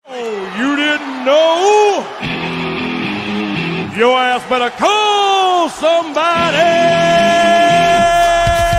Oh, you didn't know? Your ass better call somebody!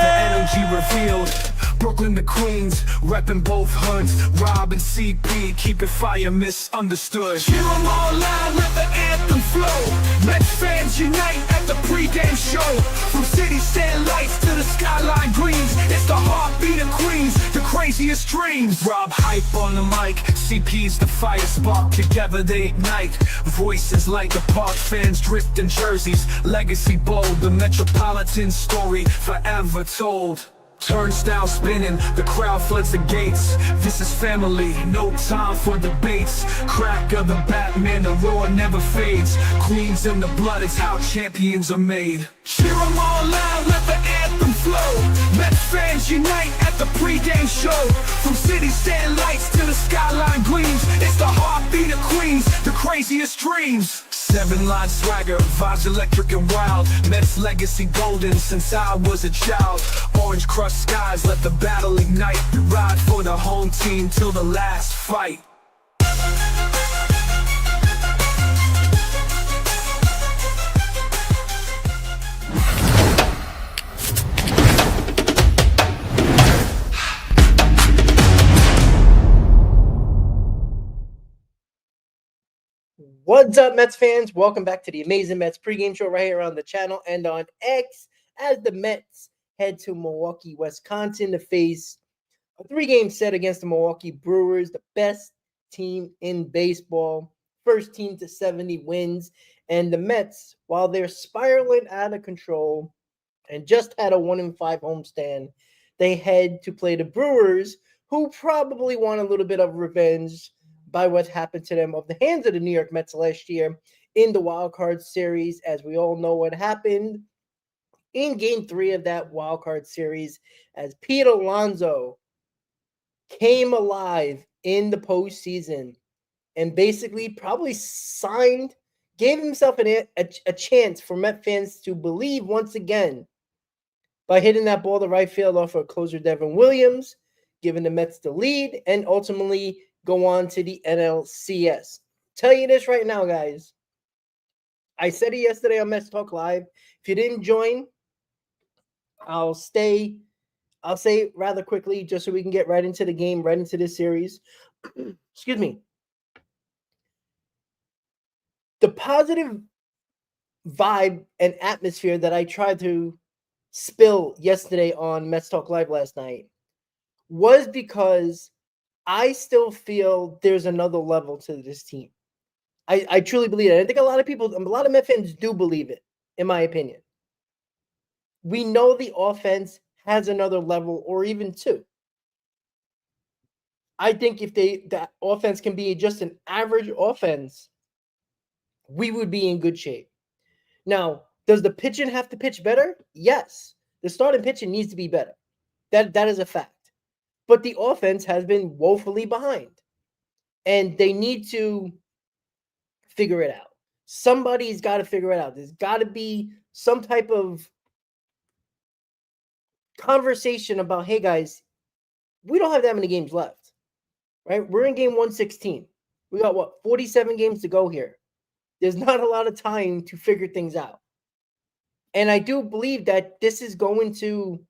The energy revealed. Brooklyn to Queens, reppin' both hoods. Rob and CP, keep it fire, misunderstood. Cheer 'em all loud, let the anthem flow. Mets fans unite at the pregame show. From city stand lights to the skyline greens, it's the heartbeat of Queens, the craziest dreams. Rob hype on the mic, CP's the fire spark. Together they ignite, voices like the park. Fans drift in jerseys, legacy bold. The Metropolitan story forever told. Turnstile spinning, the crowd floods the gates. This is family, no time for debates. Crack of the Batman, the roar never fades. Queens in the blood, it's how champions are made. Cheer 'em all loud, let the anthem flow. Mets fans unite at the pregame show. From city stand lights to the skyline gleams, it's the heartbeat of Queens, the craziest dreams. 7-line swagger, vibes electric and wild. Mets legacy golden since I was a child. Orange crushed skies, let the battle ignite. Ride for the home team till the last fight. What's up, Mets fans? Welcome back to the amazing Mets pregame show right here on the channel and on X as the Mets head to Milwaukee, Wisconsin to face a 3-game set against the Milwaukee Brewers, the best team in baseball, first team to 70 wins. And the Mets, while they're spiraling out of control and just had a 1-5 homestand, they head to play the Brewers, who probably want a little bit of revenge by what happened to them of the hands of the New York Mets last year in the wild card series. As we all know what happened in game 3 of that wild card series, as Pete Alonso came alive in the postseason and basically probably gave himself a chance for Met fans to believe once again by hitting that ball to right field off of closer Devin Williams, giving the Mets the lead, and ultimately go on to the NLCS. Tell you this right now, guys. I said it yesterday on Mets Talk Live. If you didn't join, I'll say it rather quickly just so we can get right into the game, right into this series. Excuse me. The positive vibe and atmosphere that I tried to spill yesterday on Mets Talk Live last night was because I still feel there's another level to this team. I truly believe it. I think a lot of Met fans do believe it, in my opinion. We know the offense has another level or even two. I think if that offense can be just an average offense, we would be in good shape. Now, does the pitching have to pitch better? Yes. The starting pitching needs to be better. That is a fact. But the offense has been woefully behind. And they need to figure it out. Somebody's got to figure it out. There's got to be some type of conversation about, hey, guys, we don't have that many games left, right? We're in game 116. We got, 47 games to go here. There's not a lot of time to figure things out. And I do believe that this is going to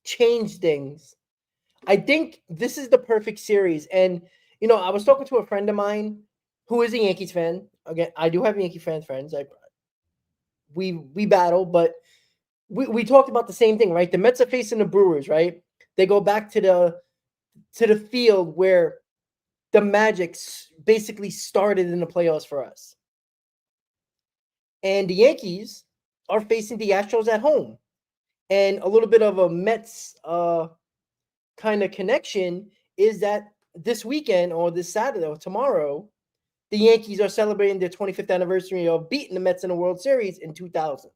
change things. I think this is the perfect series. And, I was talking to a friend of mine who is a Yankees fan. Again, I do have Yankee friends. We battle, but we talked about the same thing, right? The Mets are facing the Brewers, right? They go back to the field where the magic basically started in the playoffs for us. And the Yankees are facing the Astros at home. And a little bit of a Mets kind of connection is that this weekend or this Saturday or tomorrow, the Yankees are celebrating their 25th anniversary of beating the Mets in the World Series in 2000.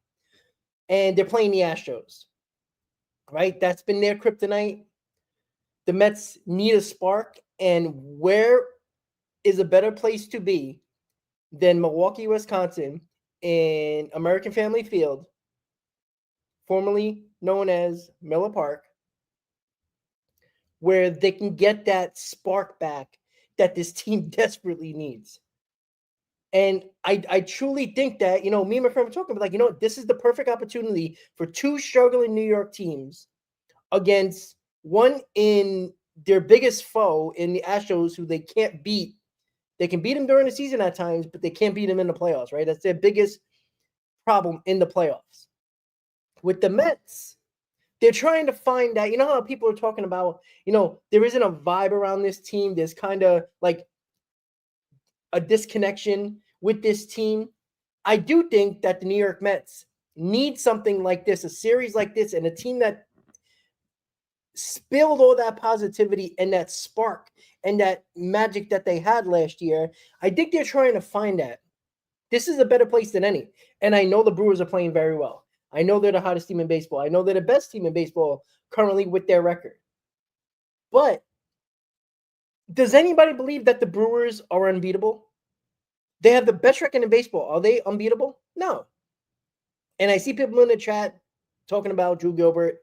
And they're playing the Astros, right? That's been their kryptonite. The Mets need a spark. And where is a better place to be than Milwaukee, Wisconsin in American Family Field, formerly known as Miller Park, where they can get that spark back that this team desperately needs. And I truly think that, me and my friend were talking about, like, this is the perfect opportunity for two struggling New York teams against one in their biggest foe in the Astros, who they can't beat. They can beat them during the season at times, but they can't beat them in the playoffs, right? That's their biggest problem in the playoffs. With the Mets, they're trying to find that, how people are talking about, there isn't a vibe around this team. There's kind of like a disconnection with this team. I do think that the New York Mets need something like this, a series like this, and a team that spilled all that positivity and that spark and that magic that they had last year. I think they're trying to find that. This is a better place than any. And I know the Brewers are playing very well. I know they're the hottest team in baseball. I know they're the best team in baseball currently with their record. But does anybody believe that the Brewers are unbeatable? They have the best record in baseball. Are they unbeatable? No. And I see people in the chat talking about Drew Gilbert.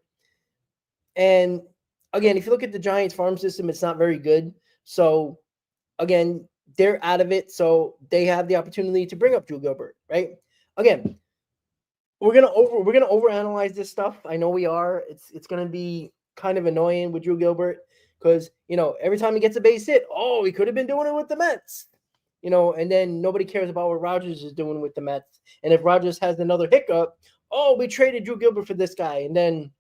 And again, if you look at the Giants farm system, it's not very good. So again, they're out of it. So they have the opportunity to bring up Drew Gilbert, right? Again, we're gonna overanalyze this stuff. I know we are. It's gonna be kind of annoying with Drew Gilbert because every time he gets a base hit, he could have been doing it with the Mets. And then nobody cares about what Rogers is doing with the Mets. And if Rogers has another hiccup, we traded Drew Gilbert for this guy. And then,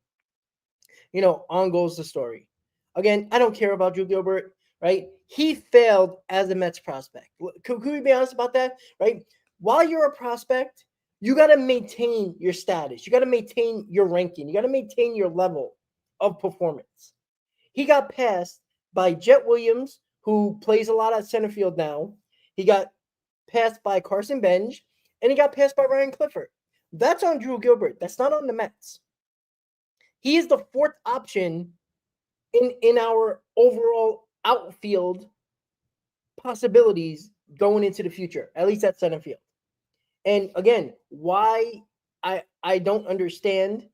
on goes the story. Again, I don't care about Drew Gilbert, right? He failed as a Mets prospect. Could we be honest about that, right? While you're a prospect, you got to maintain your status. You got to maintain your ranking. You got to maintain your level of performance. He got passed by Jet Williams, who plays a lot at center field now. He got passed by Carson Benj, and he got passed by Ryan Clifford. That's on Drew Gilbert. That's not on the Mets. He is the fourth option in our overall outfield possibilities going into the future, at least at center field. And again, why I don't understand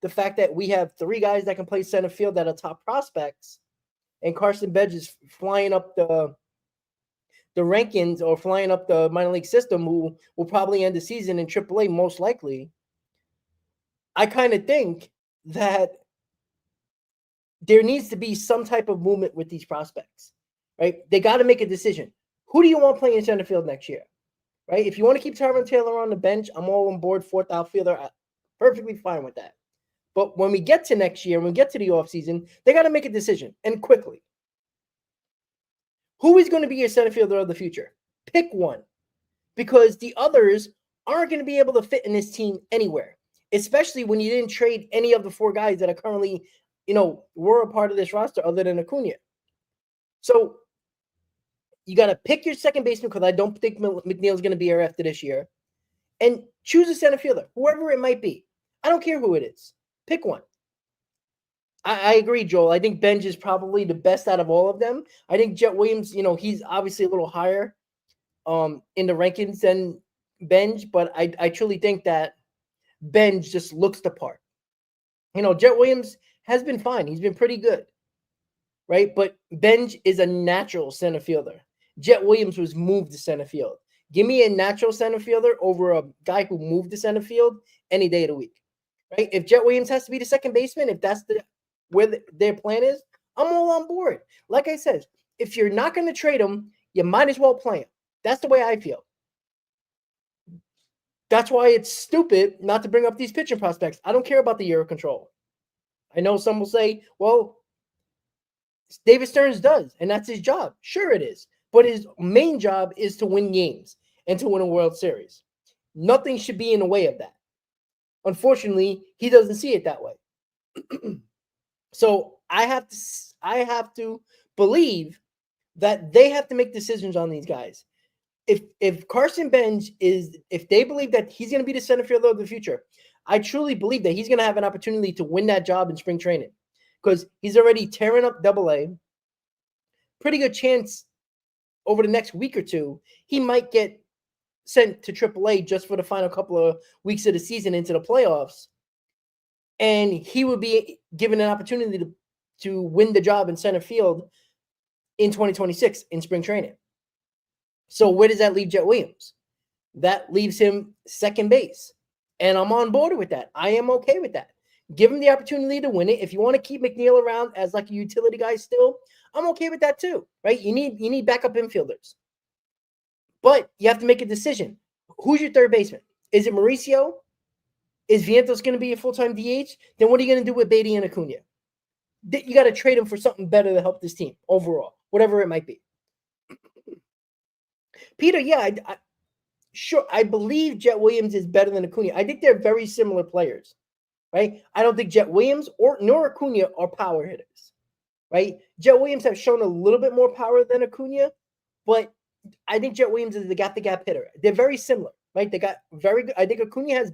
the fact that we have three guys that can play center field that are top prospects, and Carson Benj is flying up the rankings or flying up the minor league system, who will probably end the season in AAA most likely. I kind of think that there needs to be some type of movement with these prospects, right? They got to make a decision. Who do you want playing in center field next year, right? If you want to keep Tyrone Taylor on the bench, I'm all on board, fourth outfielder. I'm perfectly fine with that. But when we get to next year, when we get to the offseason, they got to make a decision, and quickly. Who is going to be your center fielder of the future? Pick one, because the others aren't going to be able to fit in this team anywhere, especially when you didn't trade any of the four guys that are currently, were a part of this roster other than Acuna. So you got to pick your second baseman, because I don't think McNeil's going to be here after this year, and choose a center fielder, whoever it might be. I don't care who it is. Pick one. I agree, Joel. I think Benj is probably the best out of all of them. I think Jet Williams, he's obviously a little higher in the rankings than Benj, but I truly think that Benj just looks the part. Jet Williams has been fine. He's been pretty good, right? But Benj is a natural center fielder. Jet Williams was moved to center field. Give me a natural center fielder over a guy who moved to center field any day of the week, right? If Jet Williams has to be the second baseman, if that's where their plan is, I'm all on board. Like I said, if you're not going to trade him, you might as well play him. That's the way I feel. That's why it's stupid not to bring up these pitching prospects. I don't care about the year of control. I know some will say, well, David Stearns does, and that's his job. Sure it is. But his main job is to win games and to win a World Series. Nothing should be in the way of that. Unfortunately, he doesn't see it that way. So I have to believe that they have to make decisions on these guys. If Carson Benj if they believe that he's going to be the center fielder of the future, I truly believe that he's going to have an opportunity to win that job in spring training, because he's already tearing up AA. Pretty good chance over the next week or two, he might get sent to AAA just for the final couple of weeks of the season into the playoffs. And he would be given an opportunity to win the job in center field in 2026 in spring training. So where does that leave Jet Williams? That leaves him second base. And I'm on board with that. I am okay with that. Give him the opportunity to win it. If you want to keep McNeil around as like a utility guy still, I'm okay with that too, right? You need backup infielders. But you have to make a decision. Who's your third baseman? Is it Mauricio? Is Vientos going to be a full-time DH? Then what are you going to do with Beatty and Acuna? You got to trade him for something better to help this team overall, whatever it might be. Peter, yeah, sure. I believe Jet Williams is better than Acuna. I think they're very similar players, right? I don't think Jet Williams nor Acuna are power hitters, right? Jet Williams has shown a little bit more power than Acuna, but I think Jet Williams is the gap hitter. They're very similar, right? They got very good. I think Acuna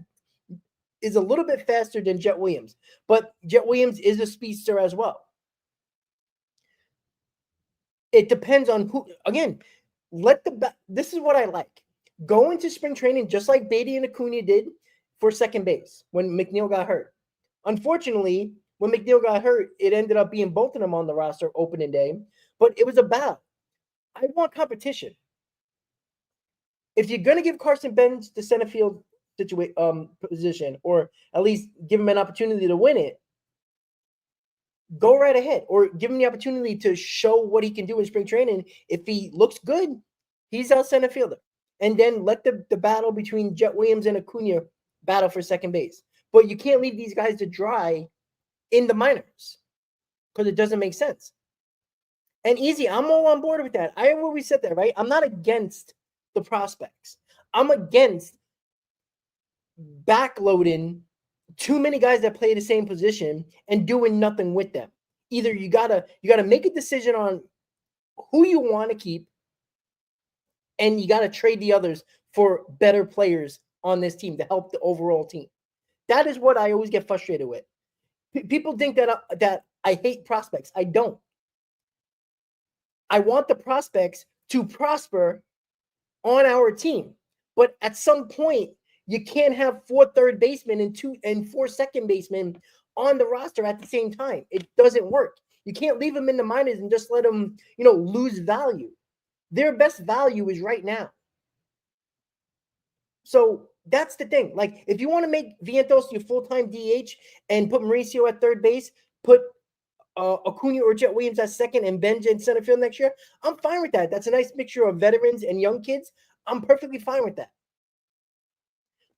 is a little bit faster than Jet Williams, but Jet Williams is a speedster as well. It depends on who. Again, this is what I like. Go into spring training just like Beatty and Acuna did for second base when McNeil got hurt. Unfortunately, when McNeil got hurt, it ended up being both of them on the roster opening day, but it was a battle. I want competition. If you're going to give Carson Benz the center field position, or at least give him an opportunity to win it, go right ahead, or give him the opportunity to show what he can do in spring training. If he looks good, he's our center fielder. And then let the battle between Jet Williams and Acuna battle for second base. But you can't leave these guys to dry in the minors because it doesn't make sense. And easy, I'm all on board with that. I always said that, right? I'm not against the prospects. I'm against backloading too many guys that play the same position and doing nothing with them. Either you gotta make a decision on who you want to keep, and you gotta trade the others for better players on this team to help the overall team. That is what I always get frustrated with. People think that I hate prospects. I don't. I want the prospects to prosper on our team, but at some point, you can't have 4 third basemen and 4 second basemen on the roster at the same time. It doesn't work. You can't leave them in the minors and just let them, lose value. Their best value is right now. So that's the thing. Like, if you want to make Vientos your full-time DH and put Mauricio at third base, put Acuna or Jet Williams at second and Benja in center field next year, I'm fine with that. That's a nice mixture of veterans and young kids. I'm perfectly fine with that.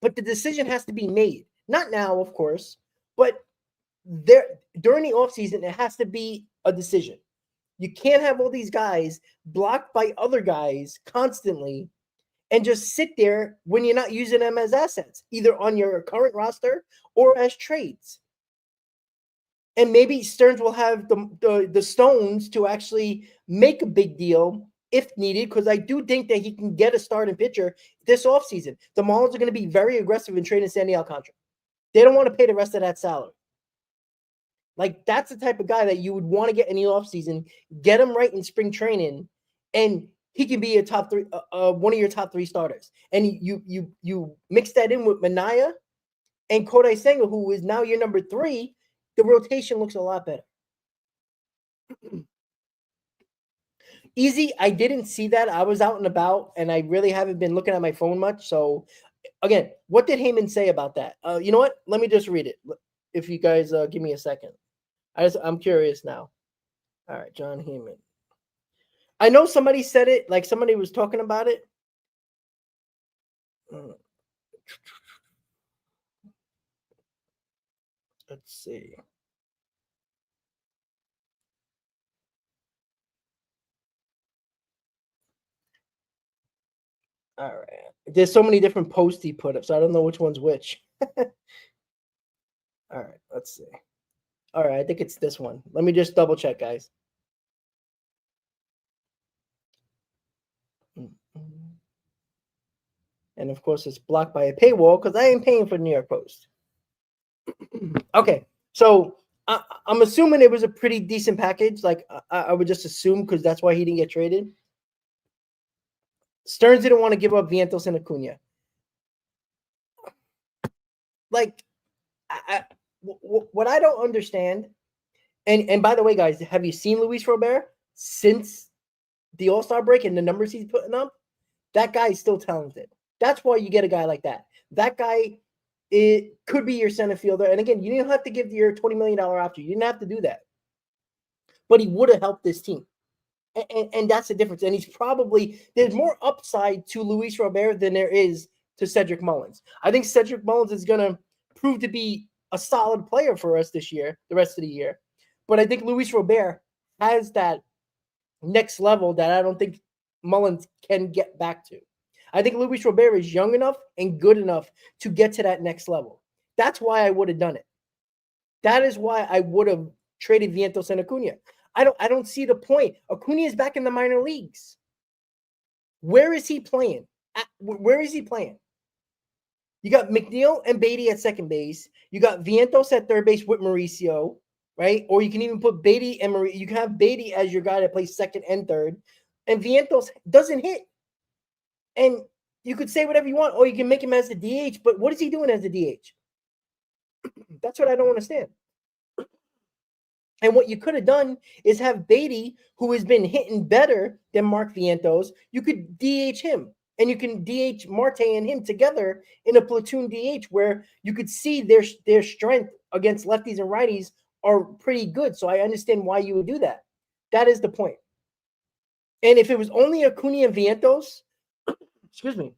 But the decision has to be made. Not now, of course, but during the offseason, it has to be a decision. You can't have all these guys blocked by other guys constantly and just sit there when you're not using them as assets, either on your current roster or as trades. And maybe Stearns will have the stones to actually make a big deal if needed, because I do think that he can get a starting pitcher this offseason. The Marlins are going to be very aggressive in trading Sandy Alcantara. They don't want to pay the rest of that salary. Like, that's the type of guy that you would want to get in the offseason, get him right in spring training, and he can be a top 3, one of your top 3 starters. And you mix that in with Minaya and Kodai Senga, who is now your number 3, the rotation looks a lot better. Easy, I didn't see that. I was out and about, and I really haven't been looking at my phone much. So, again, what did Heyman say about that? You know what? Let me just read it. If you guys give me a second. I'm curious now. All right, John Heyman. I know somebody said it, like somebody was talking about it. Let's see. All right. There's so many different posts he put up, so I don't know which one's which. All right, let's see. All right, I think it's this one. Let me just double check, guys. And of course, it's blocked by a paywall because I ain't paying for the New York Post. Okay, so I'm assuming it was a pretty decent package. Like, I would just assume, because that's why he didn't get traded. Stearns didn't want to give up Vientos and Acuna. Like, what I don't understand, and by the way, guys, have you seen Luis Robert since the All-Star break and the numbers he's putting up, that guy is still talented. That's why you get a guy like that. That guy, it could be your center fielder. And again, you didn't have to give your $20 million option. You didn't have to do that. But he would have helped this team. And that's the difference. And there's more upside to Luis Robert than there is to Cedric Mullins. I think Cedric Mullins is going to prove to be a solid player for us this year, the rest of the year. But I think Luis Robert has that next level that I don't think Mullins can get back to. I think Luis Robert is young enough and good enough to get to that next level. That's why I would have done it. That is why I would have traded Vientos and Acuna. I don't see the point. Acuna is back in the minor leagues. Where is he playing? Where is he playing? You got McNeil and Beatty at second base. You got Vientos at third base with Mauricio, right? Or you can even put Beatty and Mauricio. You can have Beatty as your guy that plays second and third. And Vientos doesn't hit. And you could say whatever you want. Or you can make him as the DH. But what is he doing as the DH? That's what I don't understand. And what you could have done is have Beatty, who has been hitting better than Mark Vientos, you could DH him. And you can DH Marte and him together in a platoon DH where you could see their strength against lefties and righties are pretty good. So I understand why you would do that. That is the point. And if it was only Acuna and Vientos, excuse me,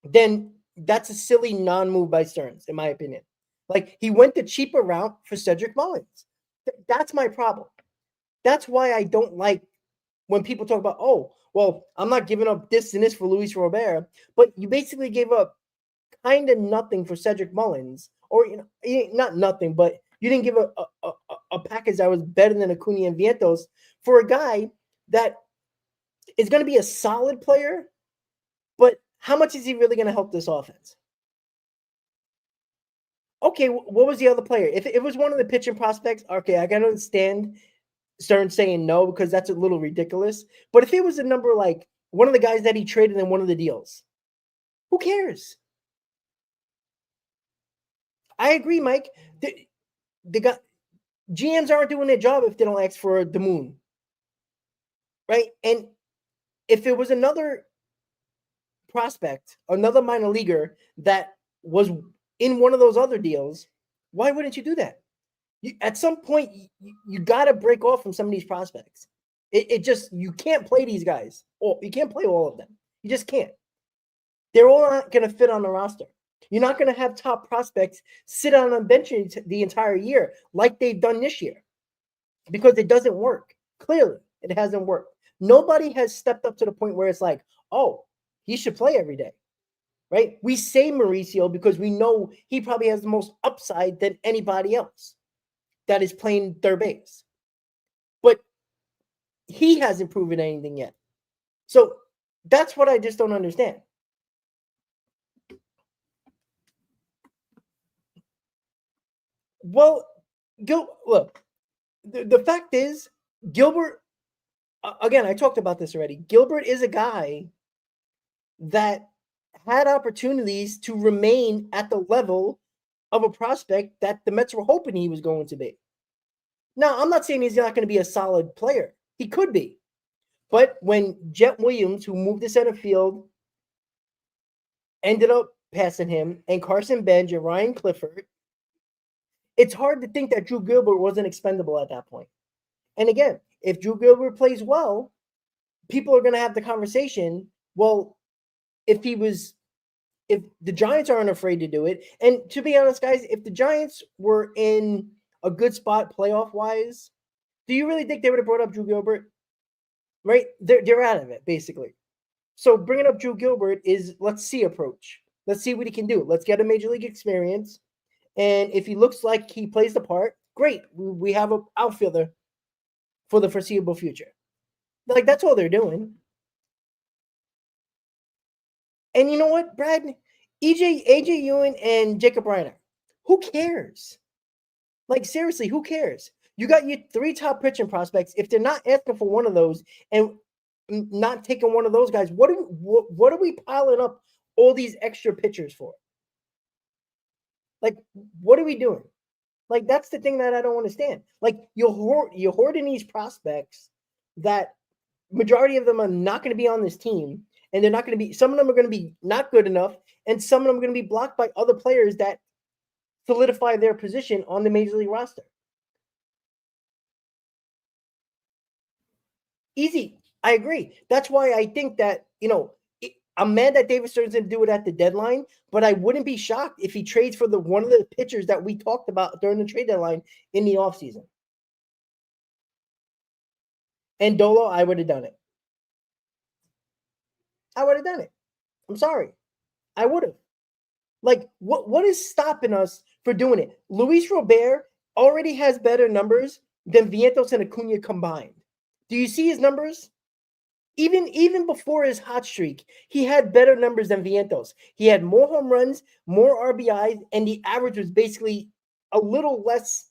then that's a silly non-move by Stearns, in my opinion. Like, he went the cheaper route for Cedric Mullins. That's my problem. That's why I don't like when people talk about, oh, well, I'm not giving up this and this for Luis Robert, but you basically gave up kind of nothing for Cedric Mullins, or not nothing, but you didn't give a package that was better than Acuna and Vientos for a guy that is going to be a solid player, but how much is he really going to help this offense? Okay, what was the other player? If it was one of the pitching prospects, okay, I can understand Stearns saying no because that's a little ridiculous. But if it was a number like one of the guys that he traded in one of the deals, who cares? I agree, Mike. GMs aren't doing their job if they don't ask for the moon, right? And if it was another prospect, another minor leaguer that was in one of those other deals, why wouldn't you do that? At some point, you got to break off from some of these prospects. You can't play these guys. You can't play all of them. You just can't. They're all not going to fit on the roster. You're not going to have top prospects sit on a bench the entire year like they've done this year because it doesn't work. Clearly, it hasn't worked. Nobody has stepped up to the point where it's like, oh, he should play every day. Right? We say Mauricio because we know he probably has the most upside than anybody else that is playing third base. But he hasn't proven anything yet. So that's what I just don't understand. Well, look, the fact is, Gilbert, again, I talked about this already. Gilbert is a guy that had opportunities to remain at the level of a prospect that the Mets were hoping he was going to be. Now, I'm not saying he's not going to be a solid player. He could be. But when Jet Williams, who moved to center field, ended up passing him, and Carson Bench and Ryan Clifford, it's hard to think that Drew Gilbert wasn't expendable at that point. And again, if Drew Gilbert plays well, people are going to have the conversation, well, if the Giants aren't afraid to do it, and to be honest, guys, if the Giants were in a good spot playoff-wise, do you really think they would have brought up Drew Gilbert? Right? They're out of it, basically. So bringing up Drew Gilbert is let's see approach. Let's see what he can do. Let's get a major league experience. And if he looks like he plays the part, great. We have an outfielder for the foreseeable future. Like, that's all they're doing. And you know what, Brad? AJ Ewing and Jacob Reiner. Who cares? Like, seriously, who cares? You got your 3 top pitching prospects. If they're not asking for one of those and not taking one of those guys, what are we piling up all these extra pitchers for? Like, what are we doing? Like, that's the thing that I don't understand. Like, you're hoarding these prospects that majority of them are not going to be on this team, and they're not going to be. Some of them are going to be not good enough, and some of them are going to be blocked by other players that solidify their position on the major league roster. Easy. I agree. That's why I think that, I'm mad that David Stearns didn't do it at the deadline, but I wouldn't be shocked if he trades for one of the pitchers that we talked about during the trade deadline in the offseason. And Dolo, I would have done it. I would have done it. I'm sorry. I would have. Like, what is stopping us for doing it? Luis Robert already has better numbers than Vientos and Acuna combined. Do you see his numbers? Even before his hot streak, he had better numbers than Vientos. He had more home runs, more RBIs, and the average was basically a little less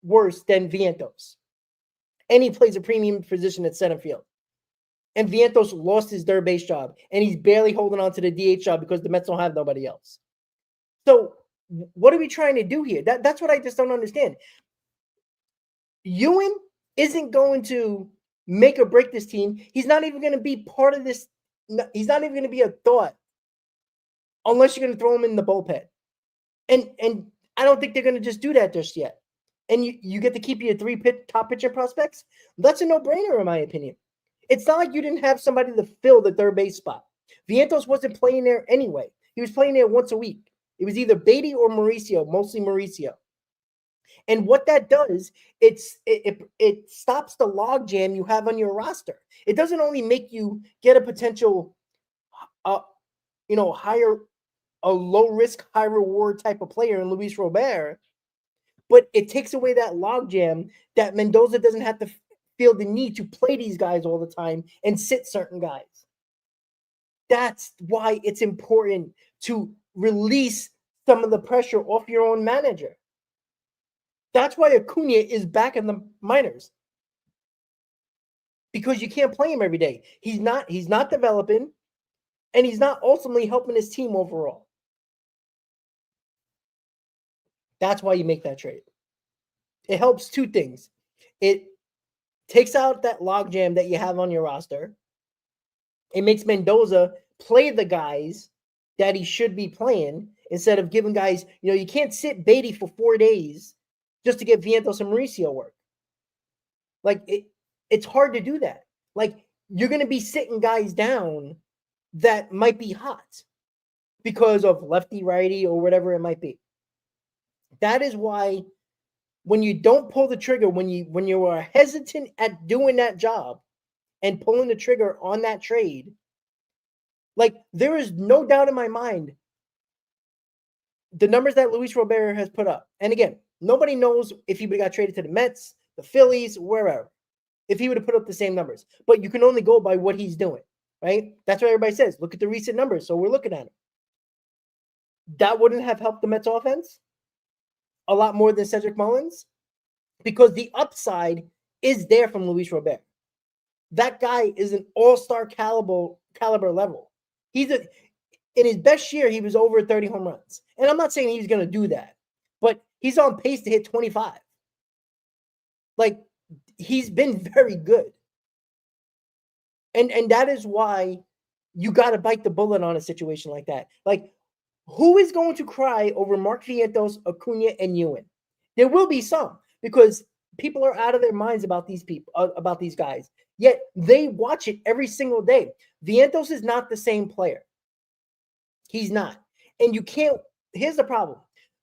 worse than Vientos. And he plays a premium position at center field. And Vientos lost his third base job, and he's barely holding on to the DH job because the Mets don't have nobody else. So what are we trying to do here? That's what I just don't understand. Ewan isn't going to make or break this team. He's not even going to be part of this. He's not even going to be a thought unless you're going to throw him in the bullpen. And I don't think they're going to just do that just yet. And you get to keep your top pitcher prospects. That's a no-brainer in my opinion. It's not like you didn't have somebody to fill the third base spot. Vientos wasn't playing there anyway. He was playing there once a week. It was either Beatty or Mauricio, mostly Mauricio. And what that does, it stops the logjam you have on your roster. It doesn't only make you get a potential, a low risk, high reward type of player in Luis Robert, but it takes away that logjam that Mendoza doesn't have to feel the need to play these guys all the time and sit certain guys. That's why it's important to release some of the pressure off your own manager. That's why Acuna is back in the minors. Because you can't play him every day. He's not developing, and he's not ultimately helping his team overall. That's why you make that trade. It helps two things. It takes out that logjam that you have on your roster. It makes Mendoza play the guys that he should be playing instead of giving guys, you can't sit Beatty for 4 days just to get Vientos and Mauricio work. Like, it's hard to do that. Like, you're going to be sitting guys down that might be hot because of lefty, righty, or whatever it might be. That is why when you don't pull the trigger, when you are hesitant at doing that job and pulling the trigger on that trade, like, there is no doubt in my mind the numbers that Luis Robert has put up. And again, nobody knows if he would have got traded to the Mets, the Phillies, wherever, if he would have put up the same numbers. But you can only go by what he's doing, right? That's what everybody says. Look at the recent numbers. So we're looking at it. That wouldn't have helped the Mets offense a lot more than Cedric Mullins because the upside is there from Luis Robert. That guy is an all-star caliber level. In his best year, he was over 30 home runs. And I'm not saying he's going to do that, but he's on pace to hit 25. Like, he's been very good. And that is why you got to bite the bullet on a situation like that. Like, who is going to cry over Mark Vientos, Acuna, and Ewan? There will be some because people are out of their minds about these people, about these guys. Yet they watch it every single day. Vientos is not the same player. He's not. And you can't. Here's the problem.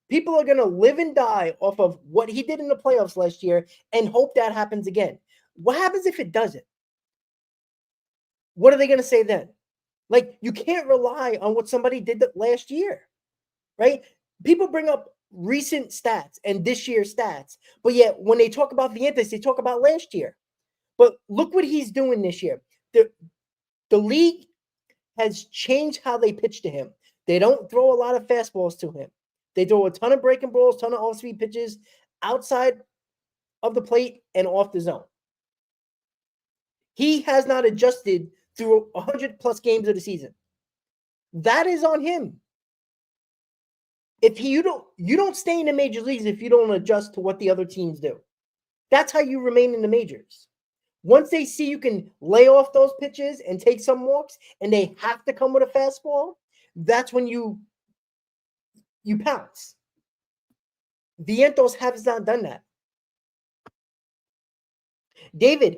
People are going to live and die off of what he did in the playoffs last year and hope that happens again. What happens if it doesn't? What are they going to say then? Like, you can't rely on what somebody did last year, right? People bring up recent stats and this year's stats, but yet when they talk about Vientos, they talk about last year. But look what he's doing this year. The league has changed how they pitch to him. They don't throw a lot of fastballs to him. They throw a ton of breaking balls, ton of off-speed pitches outside of the plate and off the zone. He has not adjusted through 100-plus games of the season. That is on him. If you don't stay in the major leagues if you don't adjust to what the other teams do. That's how you remain in the majors. Once they see you can lay off those pitches and take some walks, and they have to come with a fastball, that's when you pounce. Vientos has not done that. David,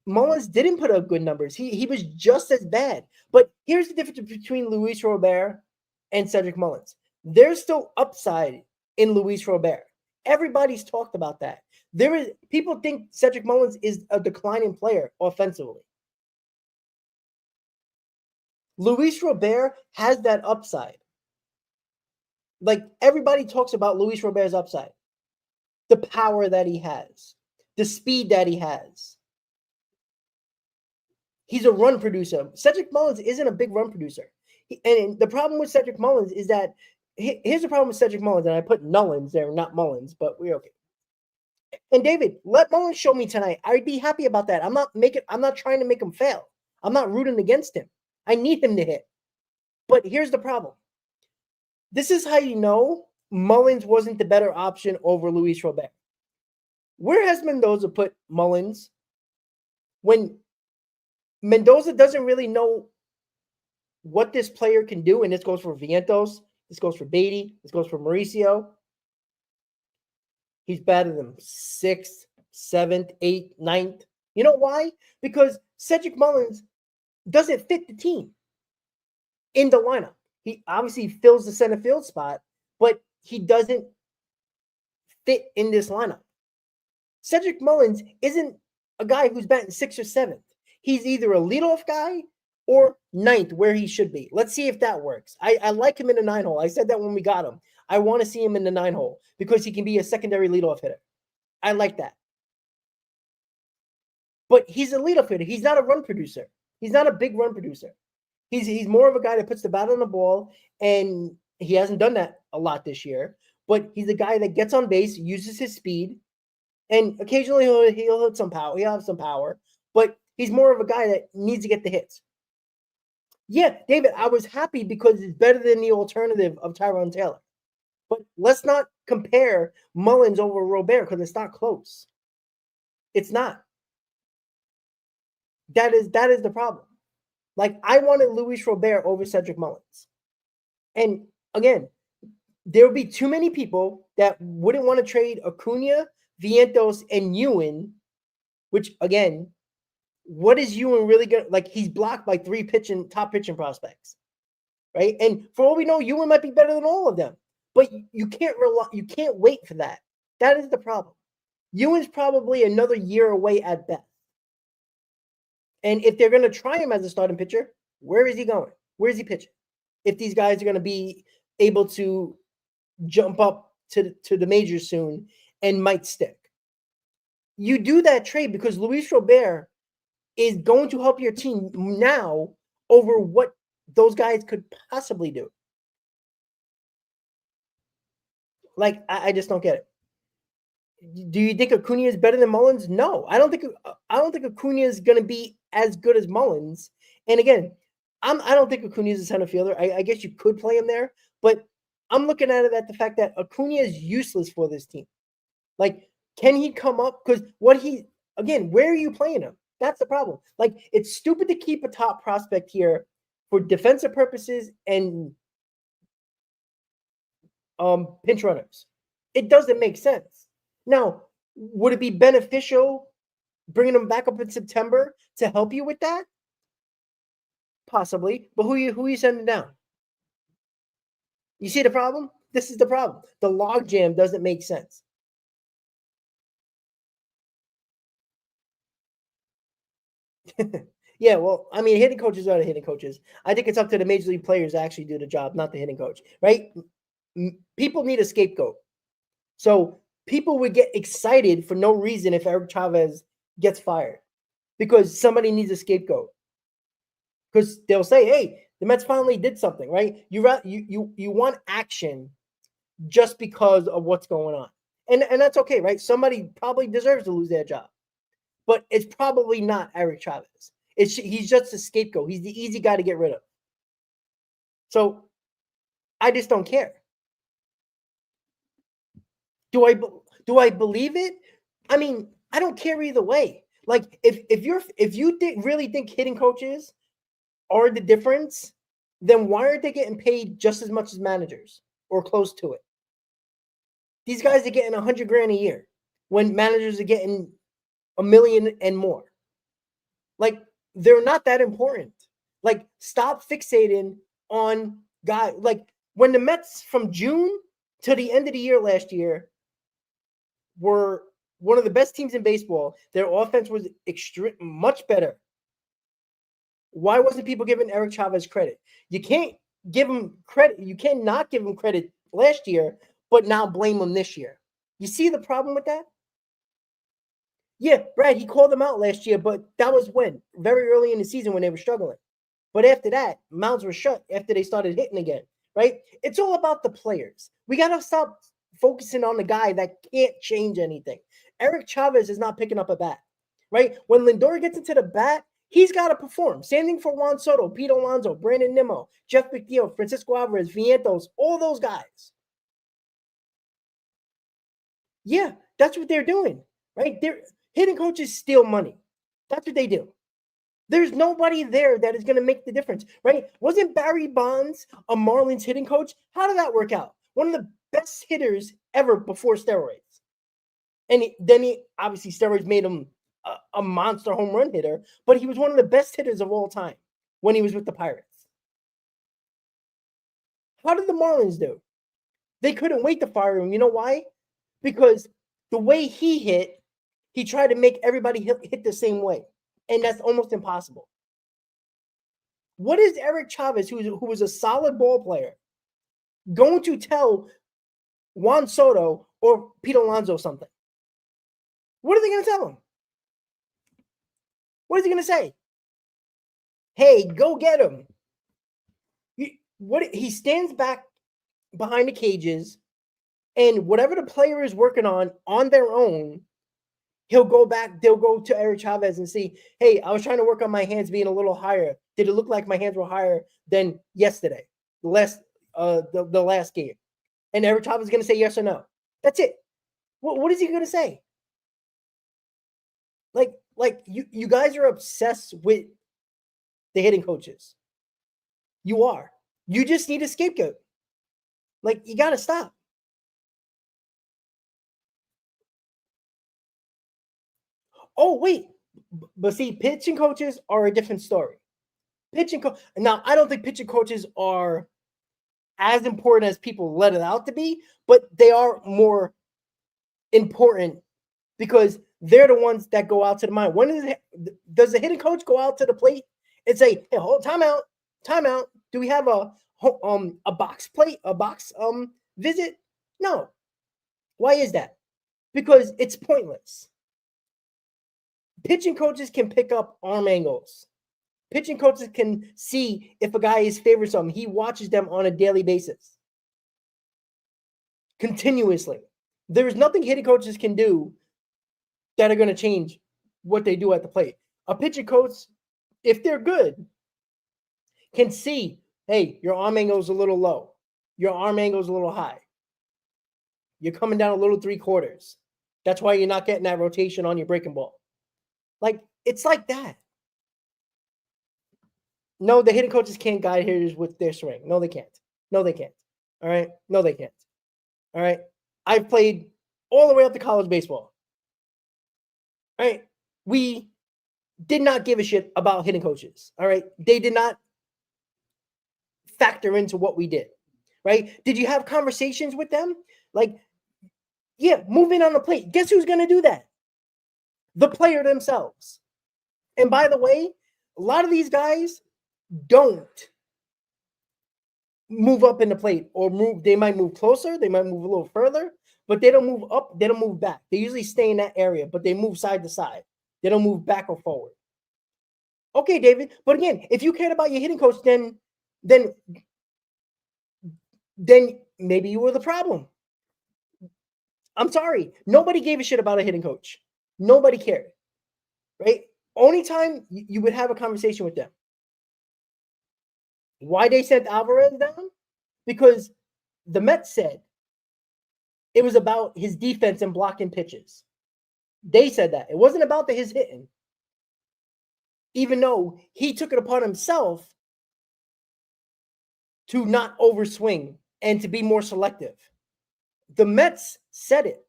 Mullins didn't put up good numbers. He was just as bad. But here's the difference between Luis Robert and Cedric Mullins. There's still upside in Luis Robert. Everybody's talked about that. People think Cedric Mullins is a declining player offensively. Luis Robert has that upside. Like, everybody talks about Luis Robert's upside. The power that he has. The speed that he has. He's a run producer. Cedric Mullins isn't a big run producer. And the problem with Cedric Mullins is that, here's the problem with Cedric Mullins, and I put Nullins there, not Mullins, but we're okay. And David, let Mullins show me tonight. I'd be happy about that. I'm not trying to make him fail. I'm not rooting against him. I need him to hit. But here's the problem. This is how you know Mullins wasn't the better option over Luis Robert. Where has Mendoza put Mullins when Mendoza doesn't really know what this player can do? And this goes for Vientos. This goes for Beatty. This goes for Mauricio. He's better than 6th, 7th, 8th, 9th. You know why? Because Cedric Mullins doesn't fit the team in the lineup. He obviously fills the center field spot, but he doesn't fit in this lineup. Cedric Mullins isn't a guy who's batting 6th or 7th. He's either a leadoff guy or 9th, where he should be. Let's see if that works. I like him in the 9 hole. I said that when we got him. I want to see him in the 9 hole because he can be a secondary leadoff hitter. I like that. But he's a leadoff hitter. He's not a run producer. He's not a big run producer. He's more of a guy that puts the bat on the ball, and he hasn't done that a lot this year. But he's a guy that gets on base, uses his speed, and occasionally he'll hit some power. He'll have some power, but he's more of a guy that needs to get the hits. Yeah, David, I was happy because it's better than the alternative of Tyrone Taylor. But let's not compare Mullins over Robert because it's not close. It's not. That is the problem. Like, I wanted Luis Robert over Cedric Mullins. And again, there would be too many people that wouldn't want to trade Acuna, Vientos, and Ewan, which, again, what is Ewan really going to, like, he's blocked by 3 top pitching prospects, right? And for all we know, Ewan might be better than all of them, but you can't wait for that. That is the problem. Ewan's probably another year away at best. And if they're going to try him as a starting pitcher, where is he going? Where is he pitching? If these guys are going to be able to jump up to the majors soon and might stick. You do that trade because Luis Robert is going to help your team now over what those guys could possibly do. Like, I just don't get it. Do you think Acuna is better than Mullins? No, I don't think Acuna is going to be as good as Mullins. And again, I don't think Acuna is a center fielder. I guess you could play him there, but I'm looking at it at the fact that Acuna is useless for this team. Like, can he come up? Because where are you playing him? That's the problem. Like, it's stupid to keep a top prospect here for defensive purposes and pinch runners. It doesn't make sense. Now, would it be beneficial bringing him back up in September to help you with that? Possibly. But who are you sending down? You see the problem? This is the problem. The logjam doesn't make sense. Yeah, well, I mean, hitting coaches are the hitting coaches. I think it's up to the major league players to actually do the job, not the hitting coach, right? People need a scapegoat. So people would get excited for no reason if Eric Chavez gets fired because somebody needs a scapegoat. Because they'll say, hey, the Mets finally did something, right? You want action just because of what's going on. And that's okay, right? Somebody probably deserves to lose their job. But it's probably not Eric Chavez. He's just a scapegoat. He's the easy guy to get rid of. So I just don't care. Do I believe it? I mean, I don't care either way. Like if you really think hitting coaches are the difference, then why aren't they getting paid just as much as managers or close to it? These guys are getting $100,000 a year when managers are getting $1 million and more. Like, they're not that important. Like, stop fixating on guys. Like, when the Mets from June to the end of the year last year were one of the best teams in baseball, their offense was much better. Why wasn't people giving Eric Chavez credit? You can't give him credit. You cannot give him credit last year, but now blame him this year. You see the problem with that? Yeah, Brad, he called them out last year, but that was when? Very early in the season when they were struggling. But after that, mouths were shut after they started hitting again, right? It's all about the players. We got to stop focusing on the guy that can't change anything. Eric Chavez is not picking up a bat, right? When Lindor gets into the bat, he's got to perform. Same thing for Juan Soto, Pete Alonso, Brandon Nimmo, Jeff McNeil, Francisco Alvarez, Vientos, all those guys. Yeah, that's what they're doing, right? Hitting coaches steal money. That's what they do. There's nobody there that is going to make the difference, right? Wasn't Barry Bonds a Marlins hitting coach? How did that work out? One of the best hitters ever before steroids. And then obviously steroids made him a monster home run hitter, but he was one of the best hitters of all time when he was with the Pirates. How did the Marlins do? They couldn't wait to fire him. You know why? Because the way he hit, he tried to make everybody hit the same way. And that's almost impossible. What is Eric Chavez, who was a solid ball player, going to tell Juan Soto or Pete Alonso something? What are they going to tell him? What is he going to say? Hey, go get him. He stands back behind the cages, and whatever the player is working on their own, he'll go back. They'll go to Eric Chavez and see, hey, I was trying to work on my hands being a little higher. Did it look like my hands were higher than yesterday, the last game? And Eric Chavez is going to say yes or no. That's it. What is he going to say? Like you guys are obsessed with the hitting coaches. You are. You just need a scapegoat. Like, you got to stop. Oh, wait. But see, pitching coaches are a different story. Now, I don't think pitching coaches are as important as people let it out to be, but they are more important because they're the ones that go out to the mind. Does the hitting coach go out to the plate and say, hey, hold, time out. Do we have a box visit? No. Why is that? Because it's pointless. Pitching coaches can pick up arm angles. Pitching coaches can see if a guy is favoring something. He watches them on a daily basis. Continuously. There's nothing hitting coaches can do that are going to change what they do at the plate. A pitching coach, if they're good, can see, hey, your arm angle is a little low. Your arm angle is a little high. You're coming down a little 3/4. That's why you're not getting that rotation on your breaking ball. Like, it's like that. No, the hitting coaches can't guide hitters with their swing. No, they can't. All right? No, they can't. All right? I've played all the way up to college baseball. All right? We did not give a shit about hitting coaches. All right? They did not factor into what we did. Right? Did you have conversations with them? Like, yeah, moving on the plate. Guess who's going to do that? The player themselves. And by the way, a lot of these guys don't move up in the plate or move. They might move closer. They might move a little further, but they don't move up. They don't move back. They usually stay in that area, but they move side to side. They don't move back or forward. Okay, David. But again, if you cared about your hitting coach, then maybe you were the problem. I'm sorry. Nobody gave a shit about a hitting coach. Nobody cared, right? Only time you would have a conversation with them. Why they sent Alvarez down? Because the Mets said it was about his defense and blocking pitches. They said that. It wasn't about his hitting. Even though he took it upon himself to not overswing and to be more selective. The Mets said it.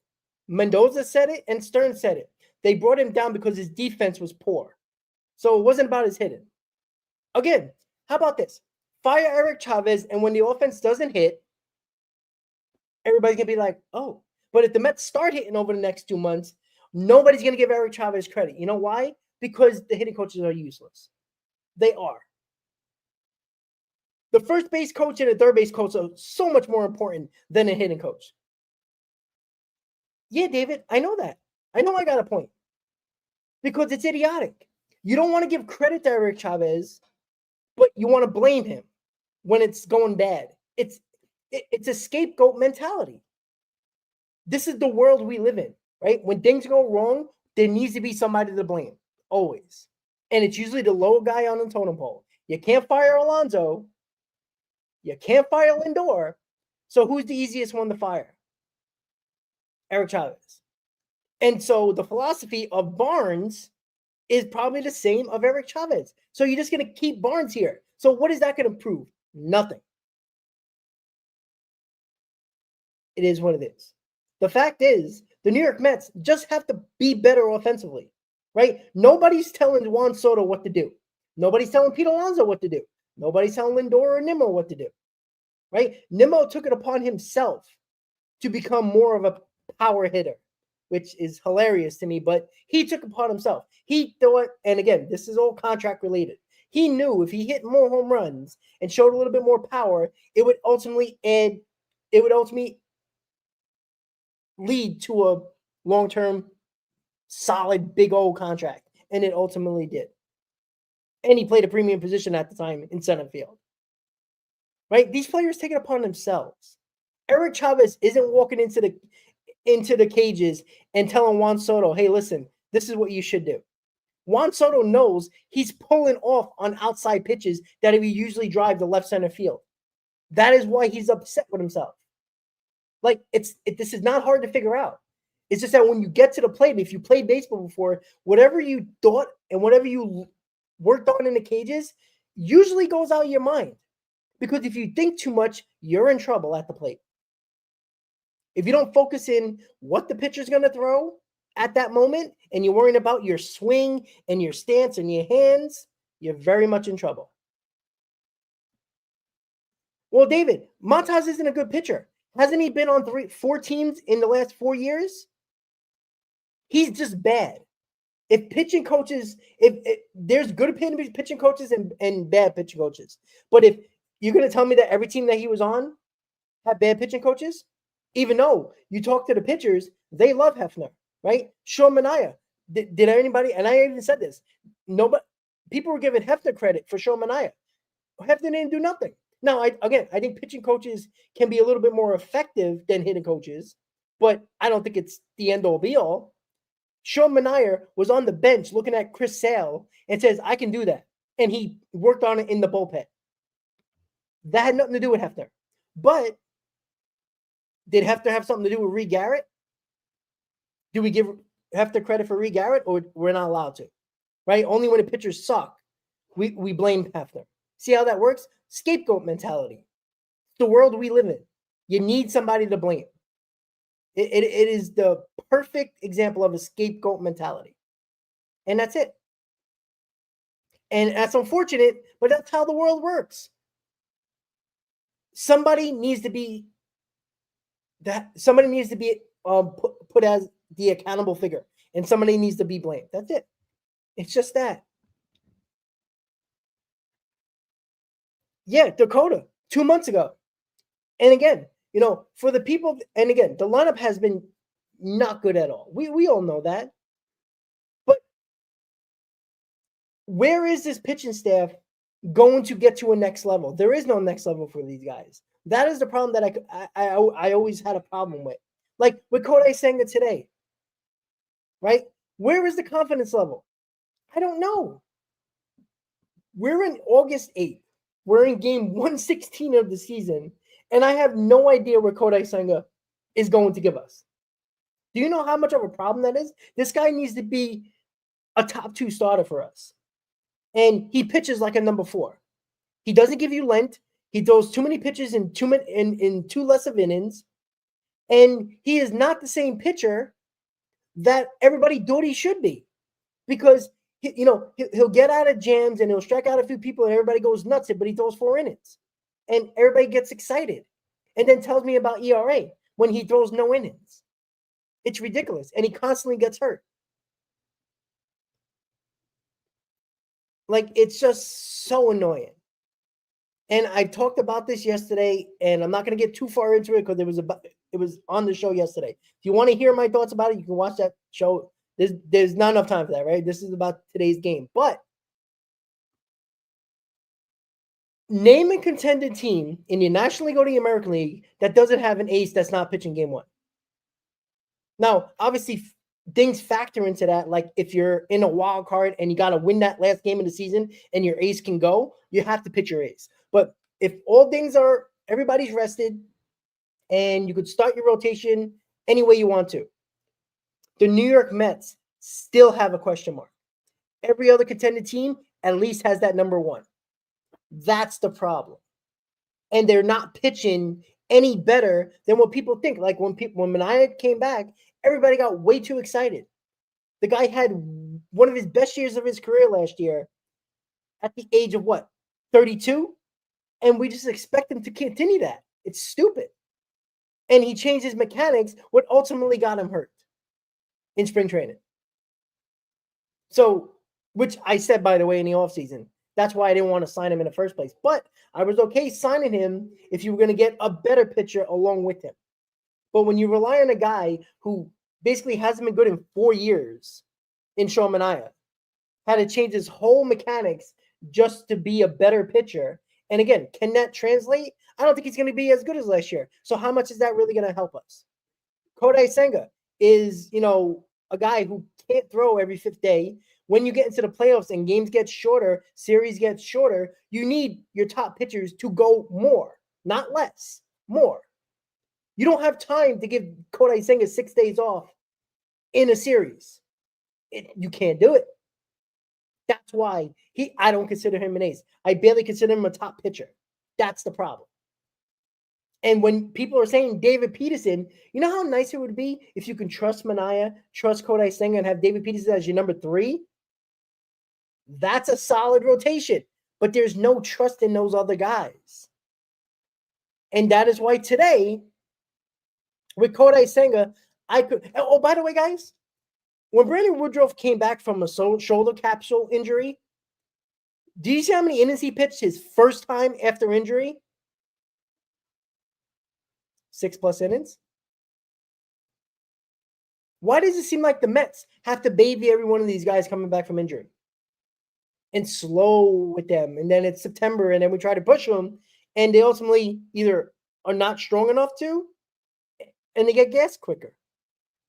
Mendoza said it and Stern said it. They brought him down because his defense was poor. So it wasn't about his hitting. Again, how about this? Fire Eric Chavez, and when the offense doesn't hit, everybody's going to be like, oh. But if the Mets start hitting over the next 2 months, nobody's going to give Eric Chavez credit. You know why? Because the hitting coaches are useless. They are. The first base coach and the third base coach are so much more important than a hitting coach. Yeah, David, I know that. I know I got a point. Because it's idiotic. You don't want to give credit to Eric Chavez, but you want to blame him when it's going bad. It's a scapegoat mentality. This is the world we live in, right? When things go wrong, there needs to be somebody to blame, always. And it's usually the low guy on the totem pole. You can't fire Alonso. You can't fire Lindor. So who's the easiest one to fire? Eric Chavez. And so the philosophy of Barnes is probably the same of Eric Chavez. So you're just going to keep Barnes here. So what is that going to prove? Nothing. It is what it is. The fact is, the New York Mets just have to be better offensively, right? Nobody's telling Juan Soto what to do. Nobody's telling Pete Alonso what to do. Nobody's telling Lindor or Nimmo what to do, right? Nimmo took it upon himself to become more of a power hitter, which is hilarious to me, but he took it upon himself. He thought, and again, this is all contract related. He knew if he hit more home runs and showed a little bit more power, it would ultimately lead to a long-term, solid, big old contract. And it ultimately did. And he played a premium position at the time in center field. Right? These players take it upon themselves. Eric Chavez isn't walking into the cages and telling Juan Soto, hey, listen, this is what you should do. Juan Soto knows he's pulling off on outside pitches that he would usually drive to left center field. That is why he's upset with himself. Like, this is not hard to figure out. It's just that when you get to the plate, if you played baseball before, whatever you thought and whatever you worked on in the cages usually goes out of your mind. Because if you think too much, you're in trouble at the plate. If you don't focus in what the pitcher's going to throw at that moment, and you're worrying about your swing and your stance and your hands, you're very much in trouble. Well, David, Montas isn't a good pitcher. Hasn't he been on 4 teams in the last 4 years? He's just bad. If pitching coaches, if there's good pitching coaches and bad pitching coaches. But if you're going to tell me that every team that he was on had bad pitching coaches, even though you talk to the pitchers, they love Hefner, right? Sean Manaea. Did anybody, and I even said this, nobody, people were giving Hefner credit for Sean Manaea. Hefner didn't do nothing. Now, I think pitching coaches can be a little bit more effective than hitting coaches, but I don't think it's the end-all be-all. Sean Manaea was on the bench looking at Chris Sale and says, I can do that. And he worked on it in the bullpen. That had nothing to do with Hefner. But did Hefner have something to do with Reed Garrett? Do we give Hefner credit for Reed Garrett, or we're not allowed to? Right? Only when the pitchers suck, we blame Hefner. See how that works? Scapegoat mentality. It's the world we live in. You need somebody to blame. It is the perfect example of a scapegoat mentality. And that's it. And that's unfortunate, but that's how the world works. Somebody needs to be put as the accountable figure, and somebody needs to be blamed. That's it. It's just that. Yeah, Dakota, 2 months ago. And again, for the people, and again, the lineup has been not good at all. We all know that. But where is this pitching staff going to get to a next level? There is no next level for these guys. That is the problem that I always had a problem with. Like with Kodai Senga today, right? Where is the confidence level? I don't know. We're in August 8th. We're in game 116 of the season, and I have no idea where Kodai Senga is going to give us. Do you know how much of a problem that is? This guy needs to be a top 2 starter for us. And he pitches like a number 4. He doesn't give you length. He throws too many pitches in too less of innings. And he is not the same pitcher that everybody thought he should be. Because he'll get out of jams and he'll strike out a few people and everybody goes nuts, but he throws 4 innings. And everybody gets excited. And then tells me about ERA when he throws no innings. It's ridiculous. And he constantly gets hurt. Like, it's just so annoying. And I talked about this yesterday, and I'm not going to get too far into it because it was on the show yesterday. If you want to hear my thoughts about it, you can watch that show. There's not enough time for that, right? This is about today's game. But name a contended team in the National League or the American League that doesn't have an ace that's not pitching game 1. Now, obviously, things factor into that. Like if you're in a wild card and you got to win that last game of the season and your ace can go, you have to pitch your ace. But if all things are, everybody's rested and you could start your rotation any way you want to, the New York Mets still have a question mark. Every other contended team at least has that number 1. That's the problem. And they're not pitching any better than what people think. Like when Manaea came back, everybody got way too excited. The guy had one of his best years of his career last year at the age of 32? And we just expect him to continue that. It's stupid. And he changed his mechanics, what ultimately got him hurt in spring training. So, which I said, by the way, in the offseason, that's why I didn't want to sign him in the first place. But I was okay signing him if you were going to get a better pitcher along with him. But when you rely on a guy who basically hasn't been good in 4 years in Sean Manaea, had to change his whole mechanics just to be a better pitcher. And again, can that translate? I don't think he's going to be as good as last year. So how much is that really going to help us? Kodai Senga is, a guy who can't throw every 5th day. When you get into the playoffs and games get shorter, series gets shorter, you need your top pitchers to go more, not less, more. You don't have time to give Kodai Senga 6 days off in a series. You can't do it. That's why I don't consider him an ace. I barely consider him a top pitcher. That's the problem. And when people are saying David Peterson, you know how nice it would be if you can trust Manaea, trust Kodai Senga, and have David Peterson as your number 3? That's a solid rotation. But there's no trust in those other guys. And that is why today, with Kodai Senga, oh, by the way, guys, when Brandon Woodruff came back from a shoulder capsule injury, do you see how many innings he pitched his first time after injury? 6+ innings. Why does it seem like the Mets have to baby every one of these guys coming back from injury? And slow with them. And then it's September, and then we try to push them, and they ultimately either are not strong enough to, and they get gassed quicker.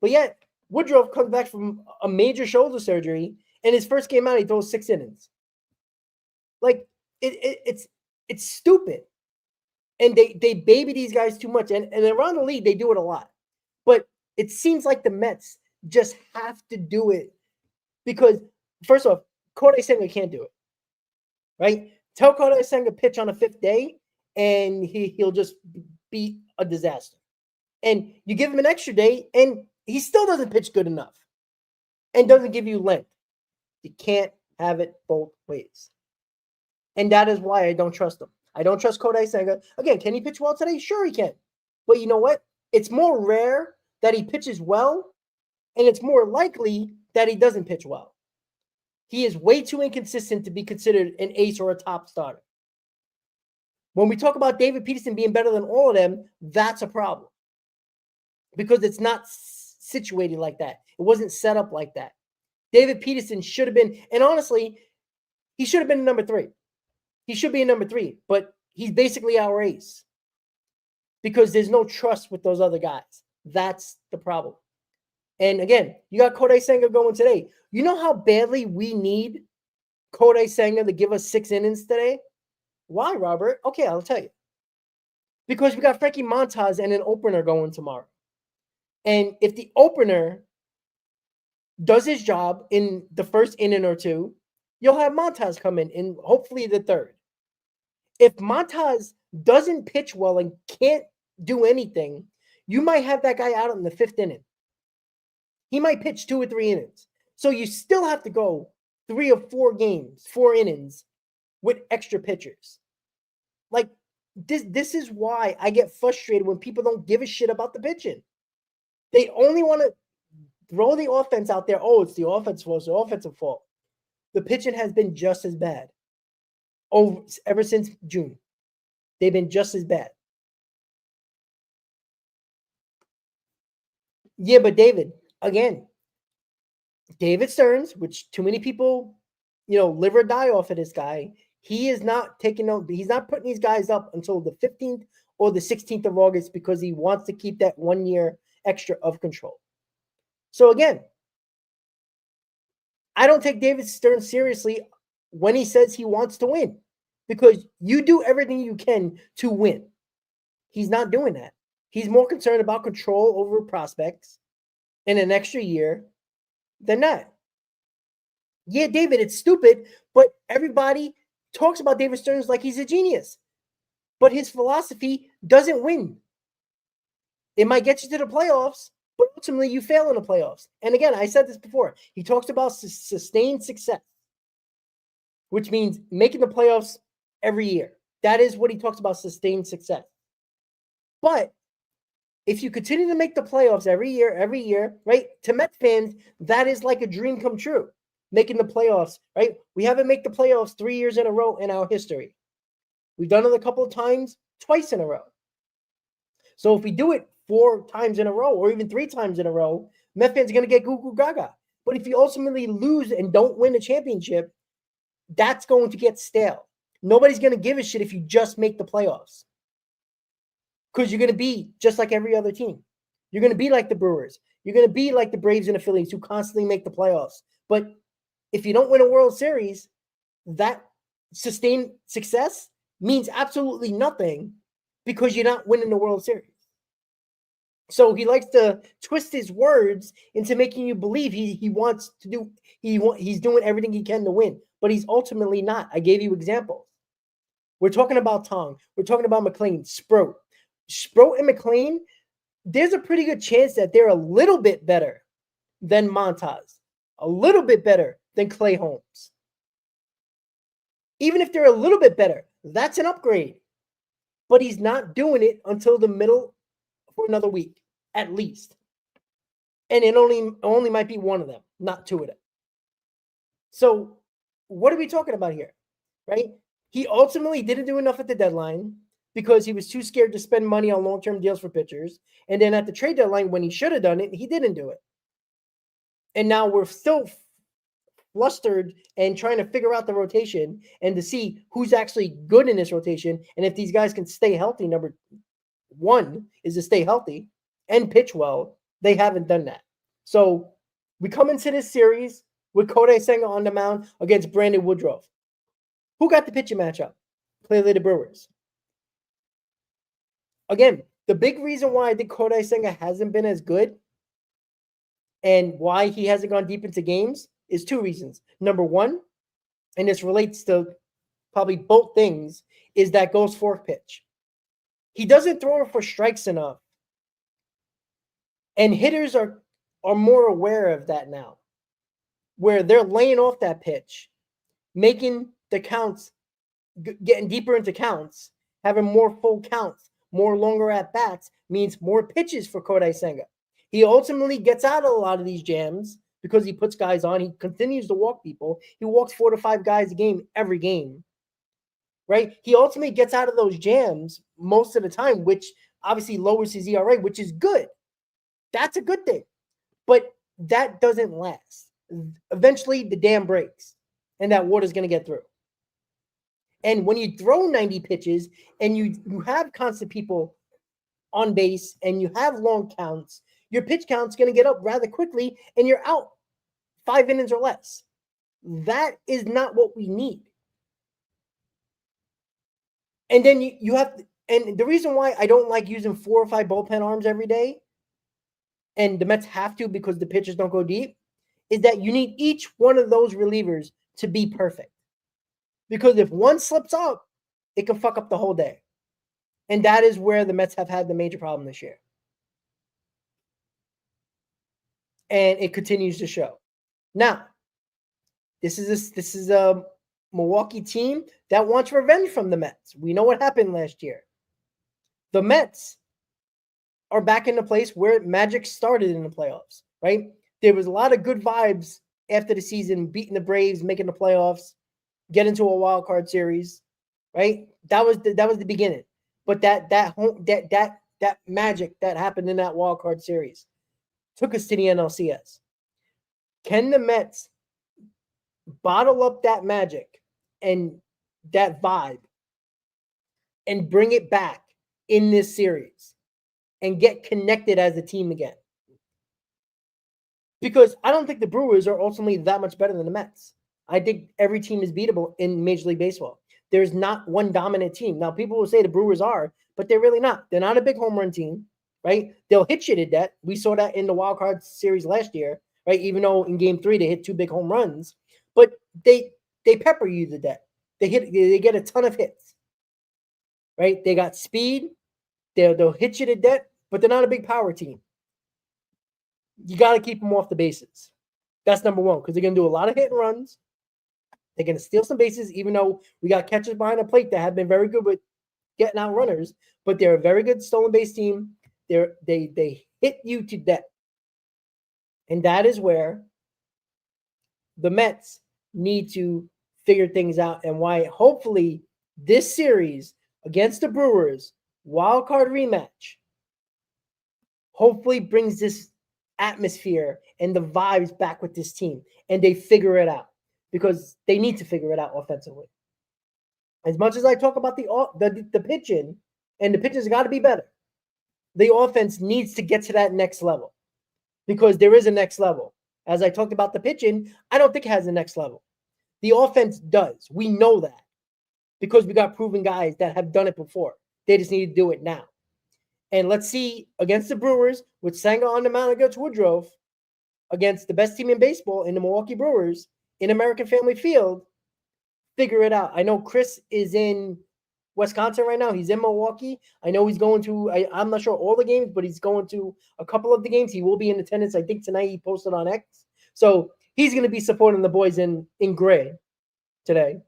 But yet, Woodruff comes back from a major shoulder surgery, and his first game out, he throws 6 innings. Like, it's stupid. And they baby these guys too much. And around the league, they do it a lot. But it seems like the Mets just have to do it because, first off, Kodai Senga can't do it. Right? Tell Kodai Senga pitch on a 5th day, and he'll just be a disaster. And you give him an extra day, and he still doesn't pitch good enough and doesn't give you length. You can't have it both ways. And that is why I don't trust him. I don't trust Kodai Senga. Again, can he pitch well today? Sure he can. But you know what? It's more rare that he pitches well, and it's more likely that he doesn't pitch well. He is way too inconsistent to be considered an ace or a top starter. When we talk about David Peterson being better than all of them, that's a problem. Because it's not situated like that. It wasn't set up like that. David Peterson should have been, and honestly, he should have been number 3. He should be in number 3, but he's basically our ace because there's no trust with those other guys. That's the problem. And again, you got Kodai Senga going today. You know how badly we need Kodai Senga to give us 6 innings today? Why, Robert? Okay, I'll tell you. Because we got Frankie Montas and an opener going tomorrow. And if the opener does his job in the first inning or two, you'll have Montas come in hopefully the third. If Montas doesn't pitch well and can't do anything, you might have that guy out in the fifth inning. He might pitch 2 or 3 innings. So you still have to go 3 or 4 games, 4 innings with extra pitchers. Like this is why I get frustrated when people don't give a shit about the pitching. They only want to throw the offense out there. Oh, it's the offensive fault. It's the offensive fault. The pitching has been just as bad ever since June. They've been just as bad. Yeah, but David Stearns, which too many people, live or die off of this guy. He is not he's not putting these guys up until the 15th or the 16th of August because he wants to keep that 1 year extra of control. So again, I don't take David Stearns seriously when he says he wants to win because you do everything you can to win. He's not doing that. He's more concerned about control over prospects in an extra year than that. Yeah, David, it's stupid, but everybody talks about David Stearns like he's a genius. But his philosophy doesn't win. It might get you to the playoffs, but ultimately you fail in the playoffs. And again, I said this before. He talks about sustained success, which means making the playoffs every year. That is what he talks about, sustained success. But if you continue to make the playoffs every year, right? To Mets fans, that is like a dream come true, making the playoffs, right? We haven't made the playoffs 3 years in a row in our history. We've done it a couple of times, twice in a row. So if we do it 4 times in a row or even 3 times in a row, Mets fans are going to get goo goo gaga. But if you ultimately lose and don't win a championship, that's going to get stale. Nobody's going to give a shit if you just make the playoffs. Because you're going to be just like every other team. You're going to be like the Brewers. You're going to be like the Braves and the Phillies who constantly make the playoffs. But if you don't win a World Series, that sustained success means absolutely nothing because you're not winning the World Series. So he likes to twist his words into making you believe he wants to do he's doing everything he can to win, but he's ultimately not. I gave you examples. We're talking about Tong. We're talking about McLean, Sproat and McLean. There's a pretty good chance that they're a little bit better than Montas, a little bit better than Clay Holmes. Even if they're a little bit better, that's an upgrade. But he's not doing it until the middle for another week, at least. And it only might be one of them, not 2 of them. So what are we talking about here, right? He ultimately didn't do enough at the deadline because he was too scared to spend money on long-term deals for pitchers. And then at the trade deadline, when he should have done it, he didn't do it. And now we're still flustered and trying to figure out the rotation and to see who's actually good in this rotation. And if these guys can stay healthy, number 1 is to stay healthy and pitch well. They haven't done that. So we come into this series with Kodai Senga on the mound against Brandon Woodruff. Who got the pitching matchup? Clearly the Brewers. Again, the big reason why I think Kodai Senga hasn't been as good and why he hasn't gone deep into games is 2 reasons. Number 1, and this relates to probably both things, is that ghost fork pitch. He doesn't throw it for strikes enough. And hitters are more aware of that now, where they're laying off that pitch, making the counts, getting deeper into counts, having more full counts, more longer at-bats means more pitches for Kodai Senga. He ultimately gets out of a lot of these jams because he puts guys on. He continues to walk people. He walks 4 to 5 guys a game every game, right? He ultimately gets out of those jams most of the time, which obviously lowers his ERA, which is good. That's a good thing. But that doesn't last. Eventually, the dam breaks, and that water's going to get through. And when you throw 90 pitches and you have constant people on base and you have long counts, your pitch count's going to get up rather quickly and you're out 5 innings or less. That is not what we need. And then you have to, and the reason why I don't like using 4 or 5 bullpen arms every day and the Mets have to because the pitchers don't go deep, is that you need each one of those relievers to be perfect. Because if one slips up, it can fuck up the whole day. And that is where the Mets have had the major problem this year. And it continues to show. Now, this is a Milwaukee team that wants revenge from the Mets. We know what happened last year. The Mets are back in the place where magic started in the playoffs, right? There was a lot of good vibes after the season, beating the Braves, making the playoffs, get into a wild card series, right? That was the beginning. But that magic that happened in that wild card series took us to the NLCS. Can the Mets bottle up that magic and that vibe and bring it back in this series and get connected as a team again? Because I don't think the Brewers are ultimately that much better than the Mets. I think every team is beatable in Major League Baseball. There's not one dominant team. Now, people will say the Brewers are, but they're really not. They're not a big home run team, right? They'll hit you to death. We saw that in the wild card series last year, right? Even though in Game 3 they hit 2 big home runs, but they pepper you to death. They get a ton of hits, right? They got speed. They'll hit you to death, but they're not a big power team. You got to keep them off the bases. That's number one, because they're going to do a lot of hit and runs. They're going to steal some bases, even though we got catchers behind the plate that have been very good with getting out runners, but they're a very good stolen base team. They hit you to death. And that is where the Mets need to figure things out, and why hopefully this series against the Brewers, wild card rematch, hopefully brings this atmosphere and the vibes back with this team, and they figure it out, because they need to figure it out offensively. As much as I talk about the pitching, and the pitching's got to be better, the offense needs to get to that next level, because there is a next level. As I talked about the pitching, I don't think it has a next level. The offense does. We know that, because we got proven guys that have done it before. They just need to do it now. And let's see, against the Brewers, with Senga on the mound against Woodruff, against the best team in baseball in the Milwaukee Brewers, in American Family Field, figure it out. I know Chris is in Wisconsin right now. He's in Milwaukee. I know he's going to, I'm not sure all the games, but he's going to a couple of the games. He will be in attendance. I think tonight he posted on X. So he's going to be supporting the boys in gray today.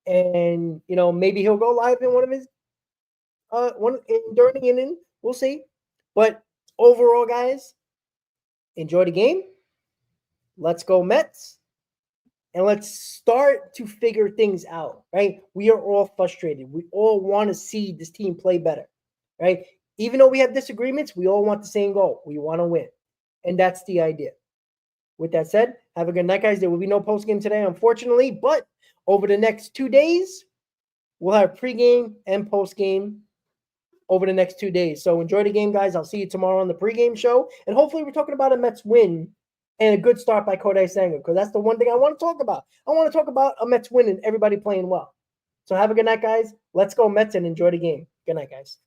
And, you know, maybe he'll go live in one of his, during the inning. We'll see. But overall, guys, enjoy the game. Let's go Mets. And let's start to figure things out, right? We are all frustrated. We all want to see this team play better, right? Even though we have disagreements, we all want the same goal. We want to win. And that's the idea. With that said, have a good night, guys. There will be no postgame today, unfortunately, but over the next 2 days, we'll have pregame and postgame over the next 2 days. So enjoy the game, guys. I'll see you tomorrow on the pregame show. And hopefully we're talking about a Mets win and a good start by Kodai Senga, because that's the one thing I want to talk about. I want to talk about a Mets win and everybody playing well. So have a good night, guys. Let's go Mets and enjoy the game. Good night, guys.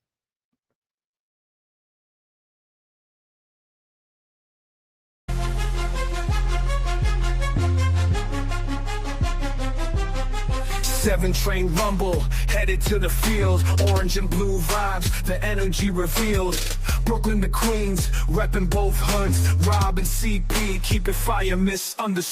Seven train rumble, headed to the field. Orange and blue vibes, the energy revealed. Brooklyn to Queens, repping both hoods. Rob and CP, keep it fire, misunderstood.